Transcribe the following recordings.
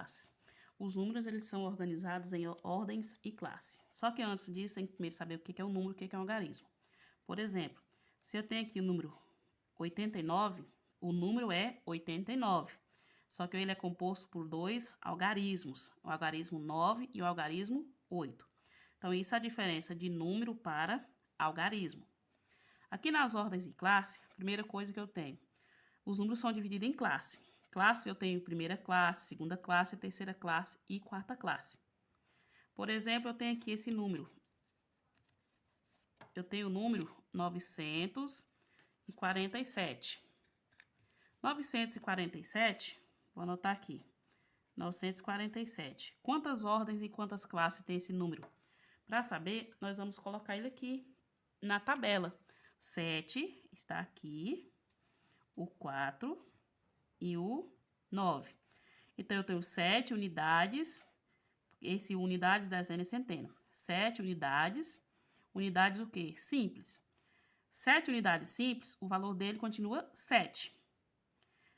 classes. Os números, eles são organizados em ordens e classes. Só que antes disso, tem que primeiro saber o que é um número e o que é um algarismo. Por exemplo, se eu tenho aqui o número 89, o número é 89. Só que ele é composto por dois algarismos, o algarismo 9 e o algarismo 8. Então, isso é a diferença de número para algarismo. Aqui nas ordens e classe, a primeira coisa que eu tenho, os números são divididos em classe. Classe eu tenho primeira classe, segunda classe, terceira classe e quarta classe. Por exemplo, eu tenho aqui esse número. Eu tenho o número 947. 947, vou anotar aqui. 947. Quantas ordens e quantas classes tem esse número? Para saber, nós vamos colocar ele aqui na tabela. 7 está aqui, o 4 e o 9. Então, eu tenho 7 unidades, esse unidades, dezena e centena. 7 unidades, unidades o quê? Simples. 7 unidades simples, o valor dele continua 7.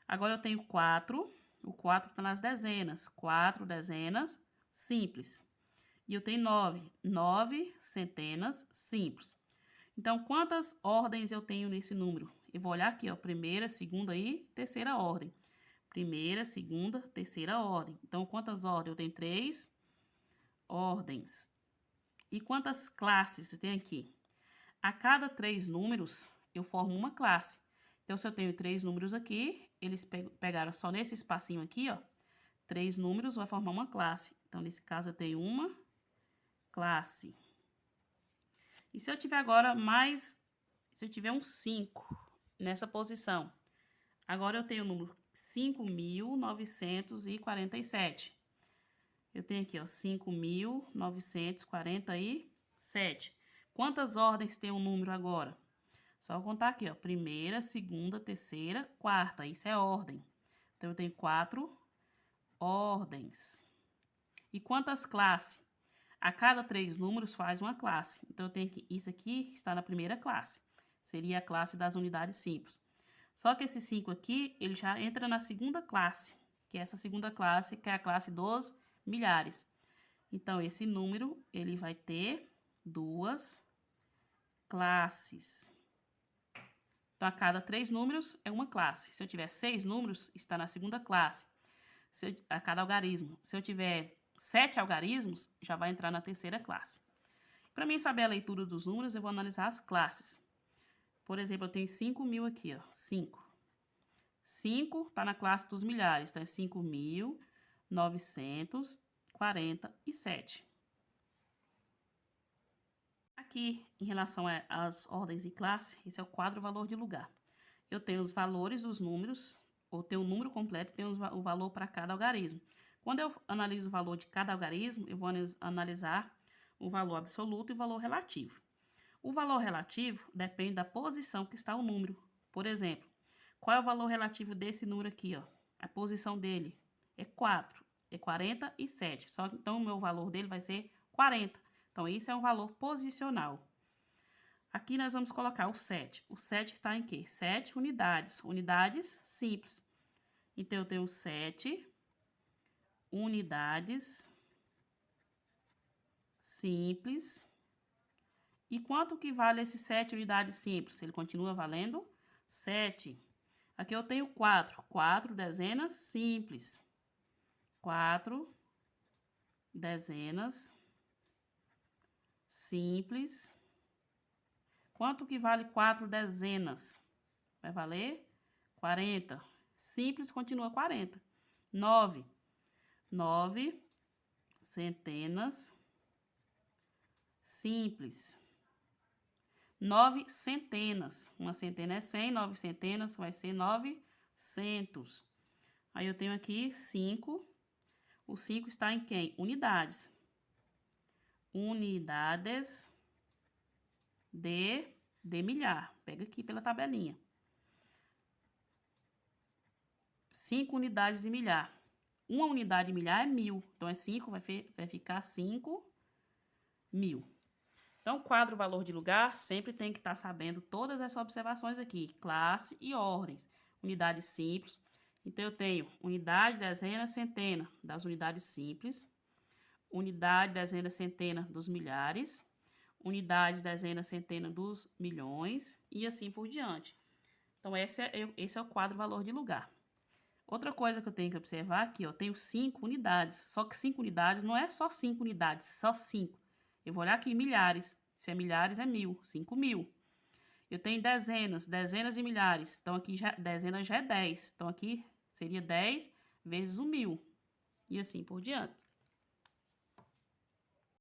Agora, eu tenho 4, o 4 está nas dezenas, 4 dezenas simples. E eu tenho 9 centenas simples. Então, quantas ordens eu tenho nesse número? Eu vou olhar aqui, ó, primeira, segunda e terceira ordem. Primeira, segunda, terceira ordem. Então, quantas ordens? Eu tenho 3 ordens. E quantas classes tem aqui? A cada 3 números, eu formo uma classe. Então, se eu tenho 3 números aqui, eles pegaram só nesse espacinho aqui, ó. 3 números vai formar uma classe. Então, nesse caso, eu tenho uma classe. E se eu tiver agora se eu tiver um 5 nessa posição, agora eu tenho o número 5.947. Eu tenho aqui, ó, 5.947. Quantas ordens tem o número agora? Só contar aqui, ó, primeira, segunda, terceira, quarta. Isso é ordem. Então, eu tenho 4 ordens. E quantas classes? A cada 3 números faz uma classe. Então, eu tenho que isso aqui está na primeira classe. Seria a classe das unidades simples. Só que esse 5 aqui, ele já entra na segunda classe, que é essa segunda classe, que é a classe dos milhares. Então, esse número, ele vai ter 2 classes. Então, a cada 3 números é uma classe. Se eu tiver 6 números, está na segunda classe. A cada algarismo. Se eu tiver 7 algarismos, já vai entrar na terceira classe. Para mim saber a leitura dos números, eu vou analisar as classes. Por exemplo, eu tenho 5.000 aqui, ó, 5. 5 está na classe dos milhares, então é 5.947. Aqui, em relação às ordens e classes, esse é o quadro valor de lugar. Eu tenho os valores dos números, ou tenho o número completo e tenho o valor para cada algarismo. Quando eu analiso o valor de cada algarismo, eu vou analisar o valor absoluto e o valor relativo. O valor relativo depende da posição que está o número. Por exemplo, qual é o valor relativo desse número aqui, ó? A posição dele é 4, é 47. Só que então o meu valor dele vai ser 40. Então, isso é um valor posicional. Aqui nós vamos colocar o 7. O 7 está em quê? 7 unidades. Unidades simples. Então, eu tenho 7 unidades simples. E quanto que vale esses 7 unidades simples? Ele continua valendo 7. Aqui eu tenho 4. 4 dezenas simples. 4 dezenas simples. Quanto que vale 4 dezenas? Vai valer 40. Simples continua 40. 9 centenas simples. 9 centenas. Uma centena é 100, 9 centenas vai ser 900. Aí eu tenho aqui 5. O 5 está em quem? Unidades. Unidades de milhar. Pega aqui pela tabelinha. 5 unidades de milhar. Uma unidade de milhar é 1.000. Então, é 5, vai ficar 5.000. Então, quadro valor de lugar, sempre tem que estar sabendo todas essas observações aqui. Classe e ordens. Unidades simples. Então, eu tenho unidade, dezena, centena das unidades simples, unidade, dezena, centena dos milhares, unidade, dezena, centena dos milhões e assim por diante. Então, esse é o quadro valor de lugar. Outra coisa que eu tenho que observar aqui, eu tenho 5 unidades, só que 5 unidades não é só 5 unidades, só 5. Eu vou olhar aqui em milhares, se é milhares é 1000, 5.000. Eu tenho dezenas, dezenas de milhares, então aqui dezenas já é 10, então aqui seria 10 vezes o 1000 e assim por diante.